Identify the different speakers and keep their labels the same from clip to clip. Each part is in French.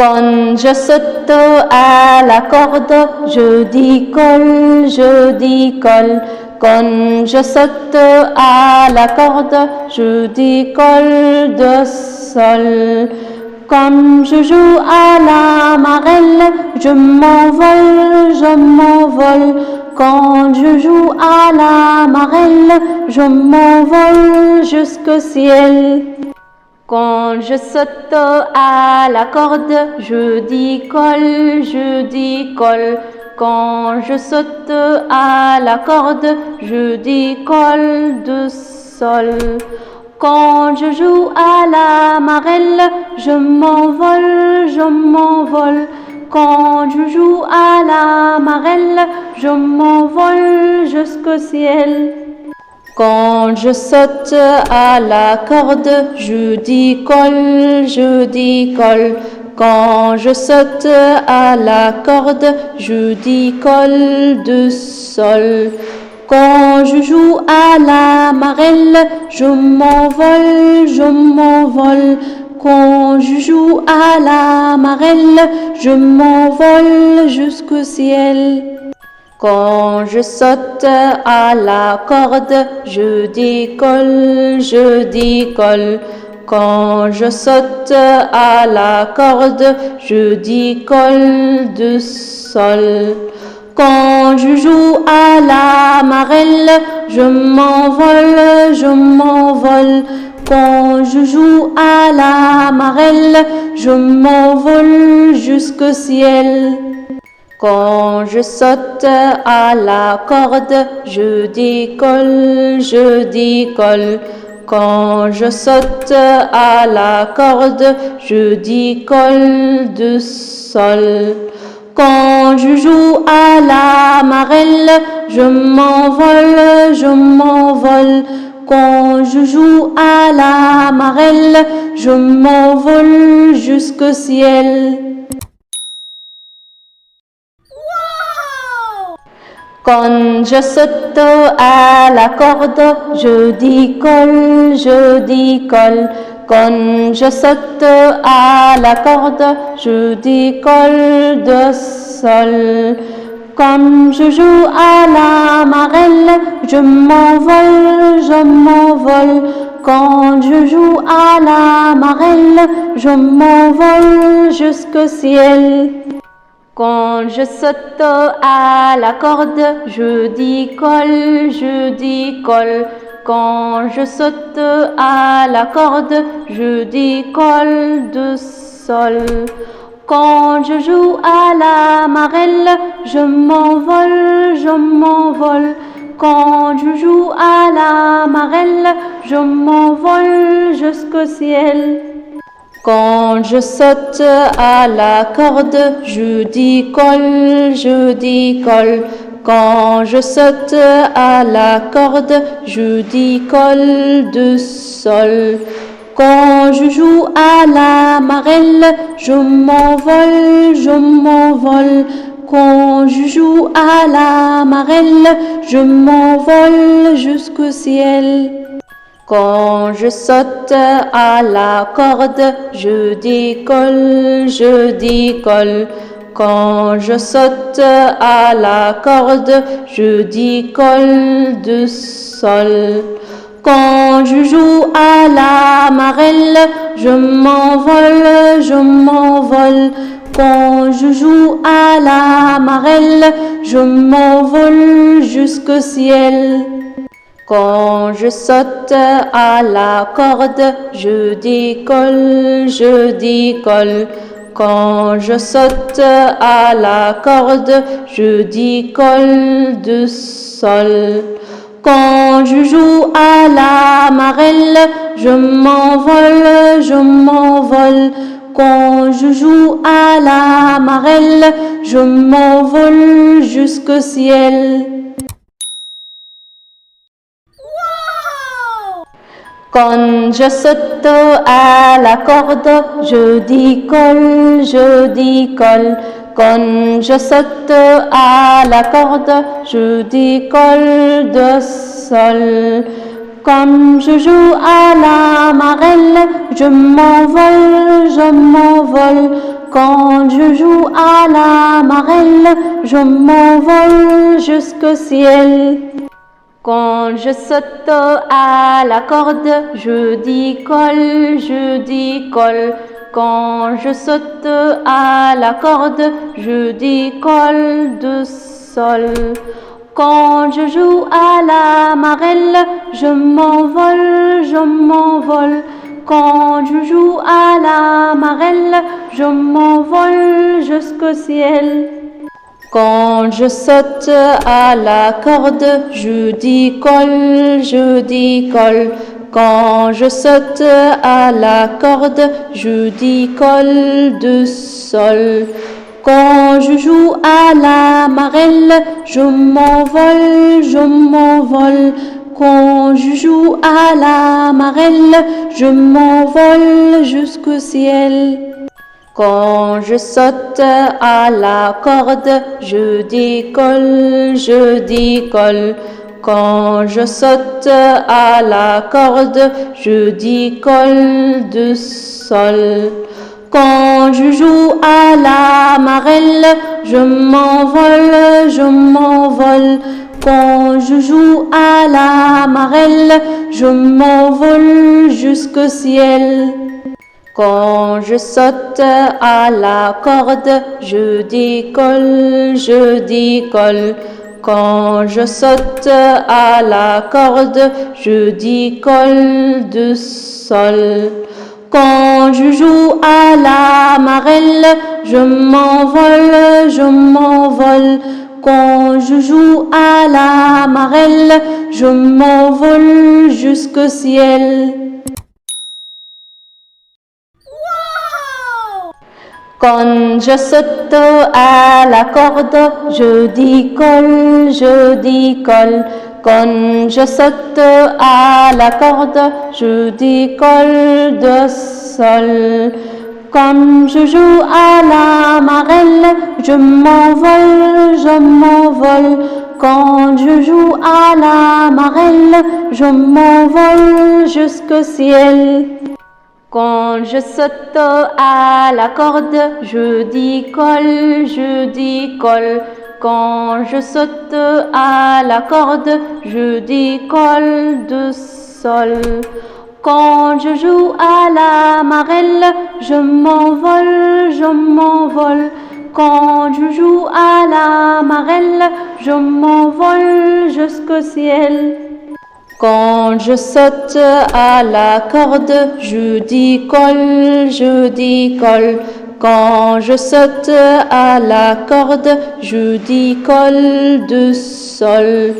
Speaker 1: Quand je saute à la corde, je dis colle, je dis colle. Quand je saute à la corde, je dis colle de sol. Quand je joue à la marelle, je m'envole, je m'envole. Quand je joue à la marelle, je m'envole jusqu'au ciel. Quand je saute à la corde, je dis colle, je dis colle. Quand je saute à la corde, je dis colle de sol. Quand je joue à la marelle, je m'envole, je m'envole. Quand je joue à la marelle, je m'envole jusqu'au ciel. Quand je saute à la corde, je dis colle, je dis colle. Quand je saute à la corde, je dis colle de sol. Quand je joue à la marelle, je m'envole, je m'envole. Quand je joue à la marelle, je m'envole jusqu'au ciel. Quand je saute à la corde, je dis colle, je dis colle. Quand je saute à la corde, je dis colle de sol. Quand je joue à la marelle, je m'envole, je m'envole. Quand je joue à la marelle, je m'envole jusqu'au ciel. Quand je saute à la corde, je dis colle, je dis colle. Quand je saute à la corde, je dis colle de sol. Quand je joue à la marelle, je m'envole, je m'envole. Quand je joue à la marelle, je m'envole jusqu'au ciel. Quand je saute à la corde, je dis colle, je dis colle. Quand je saute à la corde, je dis colle de sol. Quand je joue à la marelle, je m'envole, je m'envole. Quand je joue à la marelle, je m'envole jusqu'au ciel. Quand je saute à la corde, je dis colle, je dis colle. Quand je saute à la corde, je dis colle de sol. Quand je joue à la marelle, je m'envole, je m'envole. Quand je joue à la marelle, je m'envole jusqu'au ciel. Quand je saute à la corde, je dis colle, je dis colle. Quand je saute à la corde, je dis colle de sol. Quand je joue à la marelle, je m'envole, je m'envole. Quand je joue à la marelle, je m'envole jusqu'au ciel. Quand je saute à la corde, je dis colle, je dis colle. Quand je saute à la corde, je dis colle de sol. Quand je joue à la marelle, je m'envole, je m'envole. Quand je joue à la marelle, je m'envole jusqu'au ciel. Quand je saute à la corde, je dis colle, je dis colle. Quand je saute à la corde, je dis colle de sol. Quand je joue à la marelle, je m'envole, je m'envole. Quand je joue à la marelle, je m'envole jusqu'au ciel. Quand je saute à la corde, je dis colle, je dis colle. Quand je saute à la corde, je dis colle de sol. Quand je joue à la marelle, je m'envole, je m'envole. Quand je joue à la marelle, je m'envole jusqu'au ciel. Quand je saute à la corde, je dis colle, je dis colle. Quand je saute à la corde, je dis colle de sol. Quand je joue à la marelle, je m'envole, je m'envole. Quand je joue à la marelle, je m'envole jusqu'au ciel. Quand je saute à la corde, je dis colle, je dis colle. Quand je saute à la corde, je dis colle de sol. Quand je joue à la marelle, je m'envole, je m'envole. Quand je joue à la marelle, je m'envole jusqu'au ciel. Quand je saute à la corde, je dis colle, je dis colle. Quand je saute à la corde, je dis colle de sol. Quand je joue à la marelle, je m'envole, je m'envole. Quand je joue à la marelle, je m'envole jusqu'au ciel. Quand je saute à la corde, je dis colle, je dis colle. Quand je saute à la corde, je dis colle de sol. Quand je joue à la marelle, je m'envole, je m'envole. Quand je joue à la marelle, je m'envole jusqu'au ciel. Quand je saute à la corde, je dis colle, je dis colle. Quand je saute à la corde, je dis colle de sol. Quand je joue à la marelle, je m'envole, je m'envole. Quand je joue à la marelle, je m'envole jusqu'au ciel. Quand je saute à la corde, je dis colle, je dis colle. Quand je saute à la corde, je dis colle de sol. Quand je joue à la marelle, je m'envole, je m'envole. Quand je joue à la marelle, je m'envole jusqu'au ciel. Quand je saute à la corde, je dis colle, je dis colle. Quand je saute à la corde, je dis colle de sol.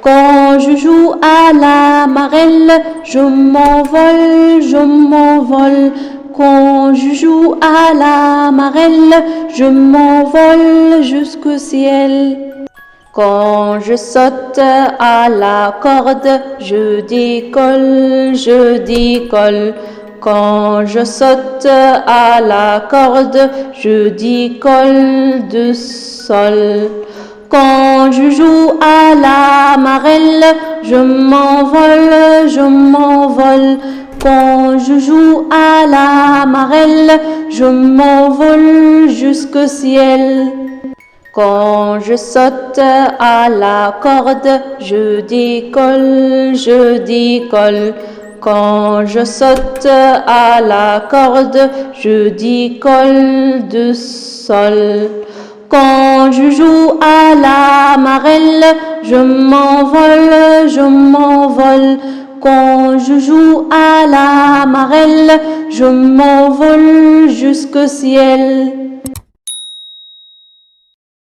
Speaker 1: Quand je joue à la marelle, je m'envole, je m'envole. Quand je joue à la marelle, je m'envole jusqu'au ciel. Quand je saute à la corde, je dis colle, je dis colle. Quand je saute à la corde, je dis colle de sol. Quand je joue à la marelle, je m'envole, je m'envole. Quand je joue à la marelle, je m'envole jusqu'au ciel. Quand je saute à la corde, je dis colle, je dis colle. Quand je saute à la corde, je dis colle de sol. Quand je joue à la marelle, je m'envole, je m'envole. Quand je joue à la marelle, je m'envole jusqu'au ciel.